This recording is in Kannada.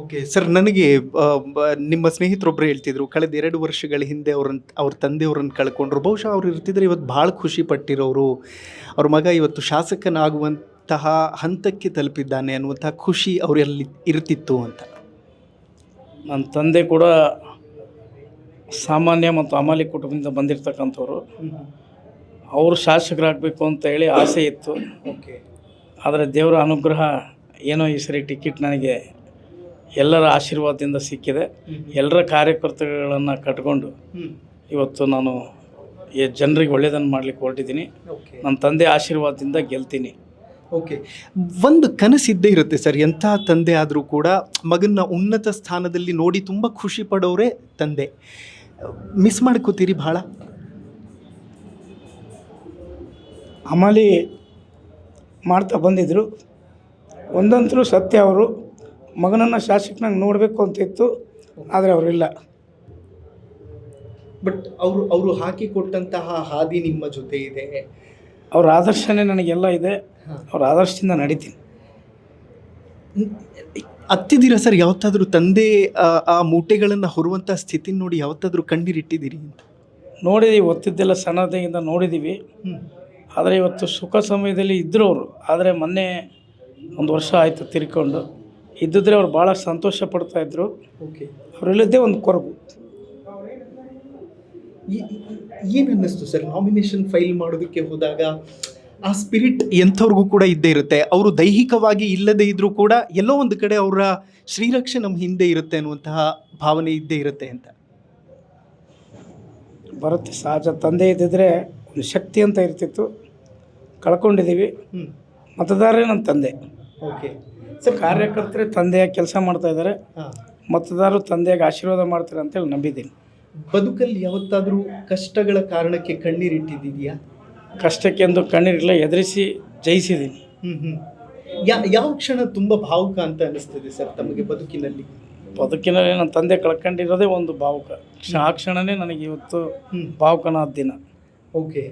Okay sir. ನನಗೆ ನಿಮ್ಮ ಸ್ನೇಹಿತರೊಬ್ಬರು ಹೇಳ್ತಿದ್ರು, ಕಳೆದ 2 ವರ್ಷಗಳ ಹಿಂದೆ ಅವ್ರ ತಂದೆಯವರನ್ನು ಕಳ್ಕೊಂಡ್ರು. ಬಹುಶಃ ಅವ್ರು ಇರ್ತಿದ್ರೆ ಇವತ್ತು ಭಾಳ ಖುಷಿ ಪಟ್ಟಿರೋರು. ಅವ್ರ ಮಗ ಇವತ್ತು ಶಾಸಕನಾಗುವಂತಹ ಹಂತಕ್ಕೆ ತಲುಪಿದ್ದಾನೆ ಅನ್ನುವಂಥ ಖುಷಿ ಅವರಲ್ಲಿ ಇರ್ತಿತ್ತು ಅಂತ. ನನ್ನ ತಂದೆ ಕೂಡ ಸಾಮಾನ್ಯ ಮತ್ತು ಅಮಾಲಿ ಕುಟುಂಬದಿಂದ ಬಂದಿರತಕ್ಕಂಥವ್ರು. ಅವರು ಶಾಸಕರಾಗಬೇಕು ಅಂತ ಹೇಳಿ ಆಸೆ ಇತ್ತು. ಓಕೆ. ಆದರೆ ದೇವರ ಅನುಗ್ರಹ ಏನೋ ಈ ಸರಿ ಟಿಕೆಟ್ ನನಗೆ ಎಲ್ಲರ ಆಶೀರ್ವಾದದಿಂದ ಸಿಕ್ಕಿದೆ. ಎಲ್ಲರ ಕಾರ್ಯಕರ್ತಗಳನ್ನು ಕಟ್ಕೊಂಡು ಇವತ್ತು ನಾನು ಜನರಿಗೆ ಒಳ್ಳೆಯದನ್ನು ಮಾಡಲಿಕ್ಕೆ ಹೊರಟಿದ್ದೀನಿ. ನನ್ನ ತಂದೆ ಆಶೀರ್ವಾದದಿಂದ ಗೆಲ್ತೀನಿ. ಓಕೆ. ಒಂದು ಕನಸಿದ್ದೇ ಇರುತ್ತೆ ಸರ್, ಎಂಥ ತಂದೆ ಆದರೂ ಕೂಡ ಮಗನ ಉನ್ನತ ಸ್ಥಾನದಲ್ಲಿ ನೋಡಿ ತುಂಬ ಖುಷಿ ಪಡೋರೇ ತಂದೆ. ಮಿಸ್ ಮಾಡ್ಕೋತೀರಿ ಭಾಳ? ಅಮಲಿ ಮಾಡ್ತಾ ಬಂದಿದ್ದರು. ಒಂದಂತರೂ ಸತ್ಯ, ಅವರು ಮಗನನ್ನು ಶಾಸಕನಾಗಿ ನೋಡಬೇಕು ಅಂತಿತ್ತು, ಆದರೆ ಅವರಿಲ್ಲ. ಬಟ್ ಅವರು ಹಾಕಿಕೊಟ್ಟಂತಹ ಹಾದಿ ನಿಮ್ಮ ಜೊತೆ ಇದೆ. ಅವ್ರ ಆದರ್ಶನೇ ನನಗೆಲ್ಲ ಇದೆ. ಅವ್ರ ಆದರ್ಶದಿಂದ ನಡೀತೀನಿ. ಹತ್ತಿದ್ದೀರಾ ಸರ್ ಯಾವತ್ತಾದರೂ ತಂದೆ ಆ ಮೂಟೆಗಳನ್ನು ಹೊರುವಂಥ ಸ್ಥಿತಿ ನೋಡಿ ಯಾವತ್ತಾದರೂ ಕಣ್ಣೀರಿಟ್ಟಿದ್ದೀರಿ ಅಂತ? ನೋಡಿದ್ದೀವಿ, ಒತ್ತಿದ್ದೆಲ್ಲ ಸಣ್ಣದಿಂದ ನೋಡಿದ್ದೀವಿ. ಆದರೆ ಇವತ್ತು ಸುಖ ಸಮಯದಲ್ಲಿ ಇದ್ದರು ಅವರು. ಆದರೆ ಮೊನ್ನೆ 1 ವರ್ಷ ಆಯಿತು ತಿರ್ಕೊಂಡು. ಇದ್ದಿದ್ರೆ ಅವ್ರು ಭಾಳ ಸಂತೋಷ ಪಡ್ತಾಯಿದ್ರು. ಓಕೆ. ಅವರಿಲ್ಲದ್ದೇ ಒಂದು ಕೊರಗು. ಏನು ಅನ್ನಿಸ್ತು ಸರ್ ನಾಮಿನೇಷನ್ ಫೈಲ್ ಮಾಡೋದಕ್ಕೆ ಹೋದಾಗ? ಆ ಸ್ಪಿರಿಟ್ ಎಂಥವ್ರಿಗೂ ಕೂಡ ಇದ್ದೇ ಇರುತ್ತೆ. ಅವರು ದೈಹಿಕವಾಗಿ ಇಲ್ಲದೇ ಇದ್ದರೂ ಕೂಡ ಎಲ್ಲೋ ಒಂದು ಕಡೆ ಅವರ ಶ್ರೀರಕ್ಷೆ ನಮ್ಮ ಹಿಂದೆ ಇರುತ್ತೆ ಅನ್ನುವಂತಹ ಭಾವನೆ ಇದ್ದೇ ಇರುತ್ತೆ ಅಂತ ಬರುತ್ತೆ. ಸಹಜ. ತಂದೆ ಇದ್ದಿದ್ರೆ ಒಂದು ಶಕ್ತಿ ಅಂತ ಇರ್ತಿತ್ತು. ಕಳ್ಕೊಂಡಿದ್ದೀವಿ. ಮತದಾರರೇ ನನ್ನ ತಂದೆ. ಓಕೆ ಸರ್, ಕಾರ್ಯಕರ್ತರೇ ತಂದೆಯಾಗಿ ಕೆಲಸ ಮಾಡ್ತಾಯಿದ್ದಾರೆ. ಮತದಾರರು ತಂದೆಯಾಗಿ ಆಶೀರ್ವಾದ ಮಾಡ್ತಾರೆ ಅಂತೇಳಿ ನಂಬಿದ್ದೀನಿ. ಬದುಕಲ್ಲಿ ಯಾವತ್ತಾದರೂ ಕಷ್ಟಗಳ ಕಾರಣಕ್ಕೆ ಕಣ್ಣೀರಿಟ್ಟಿದೆಯಾ? ಕಷ್ಟಕ್ಕೆ ಎಂದು ಕಣ್ಣೀರಿಲ್ಲ, ಎದುರಿಸಿ ಜಯಿಸಿದ್ದೀನಿ. ಯಾವ ಕ್ಷಣ ತುಂಬ ಭಾವುಕ ಅಂತ ಅನಿಸ್ತದೆ ಸರ್ ತಮಗೆ ಬದುಕಿನಲ್ಲಿ? ಬದುಕಿನಲ್ಲಿ ನನ್ನ ತಂದೆ ಕಳ್ಕೊಂಡಿರೋದೇ ಒಂದು ಭಾವುಕ. ಆ ಕ್ಷಣನೇ ನನಗೆ ಇವತ್ತು ಭಾವುಕನಾದ ದಿನ. ಓಕೆ.